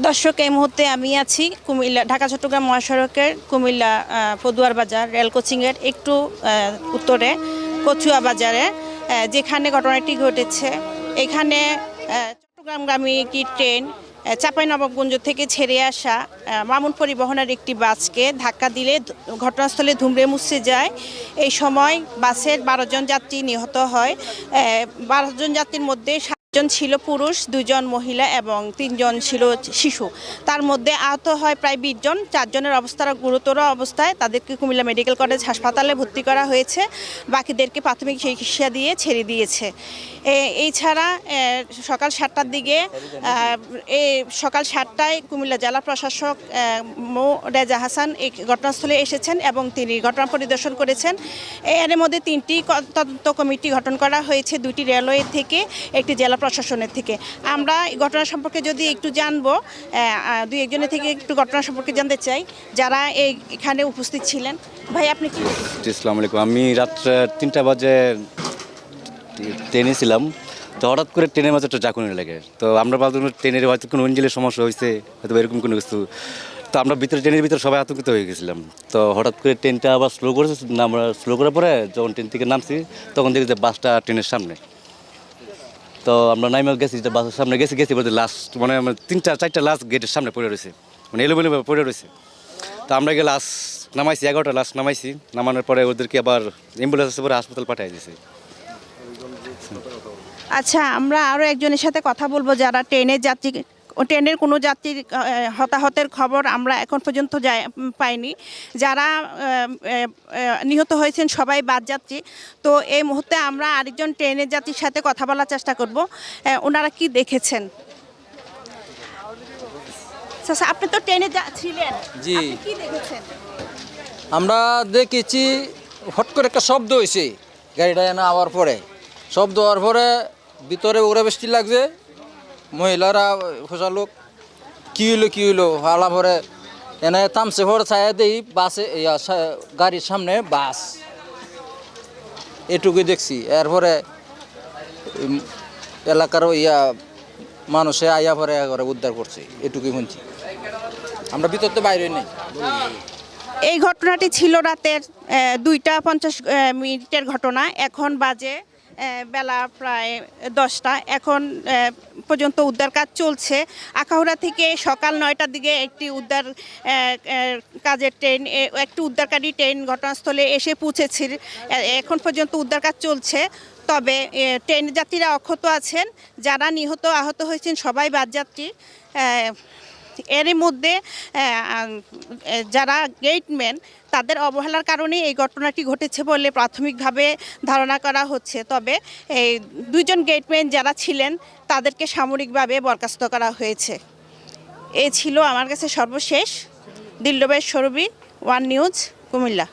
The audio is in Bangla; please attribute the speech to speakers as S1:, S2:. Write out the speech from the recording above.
S1: দর্শক, এই মুহূর্তে আমি আছি কুমিল্লা ঢাকা চট্টগ্রাম মহাসড়কের কুমিল্লা পদুয়ার বাজার রেল কোচিংয়ের একটু উত্তরে কচুয়া বাজারে, যেখানে ঘটনাটি ঘটেছে। এখানে চট্টগ্রামগামী একটি ট্রেন চাঁপাইনবাবগঞ্জ থেকে ছেড়ে আসা মামুন পরিবহনের একটি বাসকে ধাক্কা দিলে ঘটনাস্থলে ধুমড়ে মুছে যায়। এই সময় বাসের 12 জন যাত্রী নিহত হয়। 12 জন যাত্রীর মধ্যে 7 জন ছিল পুরুষ, 2 জন মহিলা এবং 3 জন ছিল শিশু। তার মধ্যে আহত হয় প্রায় 20 জন। 4 জনের অবস্থা গুরুতর অবস্থায়, তাদেরকে কুমিল্লা মেডিকেল কলেজ হাসপাতালে ভর্তি করা হয়েছে। বাকিদেরকে প্রাথমিক চিকিৎসা দিয়ে ছেড়ে দিয়েছে। এছাড়া সকাল 7টার দিকে সকাল 7টায় কুমিল্লা জেলা প্রশাসক মো রেজা হাসান এই ঘটনাস্থলে এসেছেন এবং তিনি ঘটনা পরিদর্শন করেছেন। এর মধ্যে 3টি তদন্ত কমিটি গঠন করা হয়েছে, 2টি রেলওয়ে থেকে, একটি জেলা প্রশাসনের থেকে। আমরা ঘটনা সম্পর্কে যদি একটু জানবো, 2-1 থেকে একটু ঘটনা সম্পর্কে জানতে চাই যারা এখানে উপস্থিত ছিলেন। ভাই, আপনি কি?
S2: আসসালামু আলাইকুম। আমি রাত্রে 3টা বাজে ট্রেনে ছিলাম, তো হঠাৎ করে ট্রেনের মাঝে একটা ঝাঁকুনি লেগে, তো আমরা ভাবলাম ট্রেনের হয়তো কোনো ইঞ্জিনের সমস্যা হয়েছে, হয়তো এরকম কোনো কিছু। তো আমরা ট্রেনের ভিতরে সবাই আতঙ্কিত হয়ে গেছিলাম। তো হঠাৎ করে ট্রেনটা আবার স্লো করেছে, আমরা স্লো করার পরে যখন ট্রেন থেকে নামছি তখন দেখি যে বাসটা ট্রেনের সামনে। তো আমরা নাইমে গেছি, বাসের সামনে গেছি বলতে লাস্ট মানে 3-4টা লাস্ট গেটের সামনে পড়ে রয়েছে, মানে এলোমেলো পড়ে রয়েছে। তো আমরা গিয়ে লাস্ট নামাইছি, 11টা লাস্ট নামাইছি। নামানোর পরে ওদেরকে আবার অ্যাম্বুলেন্স পরে হাসপাতাল পাঠিয়ে দিয়েছে।
S1: আচ্ছা, আমরা আরও একজনের সাথে কথা বলবো যারা ট্রেনের কোনো যাত্রীর হতাহতের খবর আমরা এখন পর্যন্ত পাইনি। যারা নিহত হয়েছেন সবাই বাস যাত্রী। তো এই মুহূর্তে আমরা আরেকজন ট্রেনের যাত্রীর সাথে কথা বলার চেষ্টা করব, ওনারা কি দেখেছেন। আচ্ছা, আপনি তো ট্রেনে ছিলেন,
S3: জি,
S1: কি দেখেছেন?
S3: আমরা দেখেছি হট করে একটা শব্দ হয়েছে, গাড়িটা এনে আওয়ার পরে শব্দ হওয়ার পরে ভিতরে ওরা বৃষ্টি লাগছে। মহিলারা লোক কী হইলো হালা পরে এনে থামছে, পরে ছায়া দেই বাসে গাড়ির সামনে বাস, এটুকুই দেখছি। এরপরে এলাকার মানুষে আইয়া পরে করে উদ্ধার করছে, এটুকুই শুনছি। আমরা ভিতর তো বাইরে নেই।
S1: এই ঘটনাটি ছিল রাতের 2:50 ঘটনা। এখন বাজে বেলা প্রায় 10টা। এখন পর্যন্ত উদ্ধার কাজ চলছে। আখাউড়া থেকে সকাল 9টার দিকে একটি উদ্ধারকারী ট্রেন ঘটনাস্থলে এসে পৌঁছেছে। এখন পর্যন্ত উদ্ধার কাজ চলছে। তবে ট্রেন যাত্রীরা অক্ষত আছেন। যারা নিহত আহত হয়েছেন সবাই বাসযাত্রী। এর মধ্যে যারা গেটম্যান, তাদের অবহেলার কারণে এই ঘটনাটি ঘটেছে বলে প্রাথমিকভাবে ধারণা করা হচ্ছে। তবে এই 2 জন গেটম্যান যারা ছিলেন তাদেরকে সামরিকভাবে বরখাস্ত করা হয়েছে। এ ছিল আমার কাছে সর্বশেষ। Dilruba Sharbi, One News, Comilla.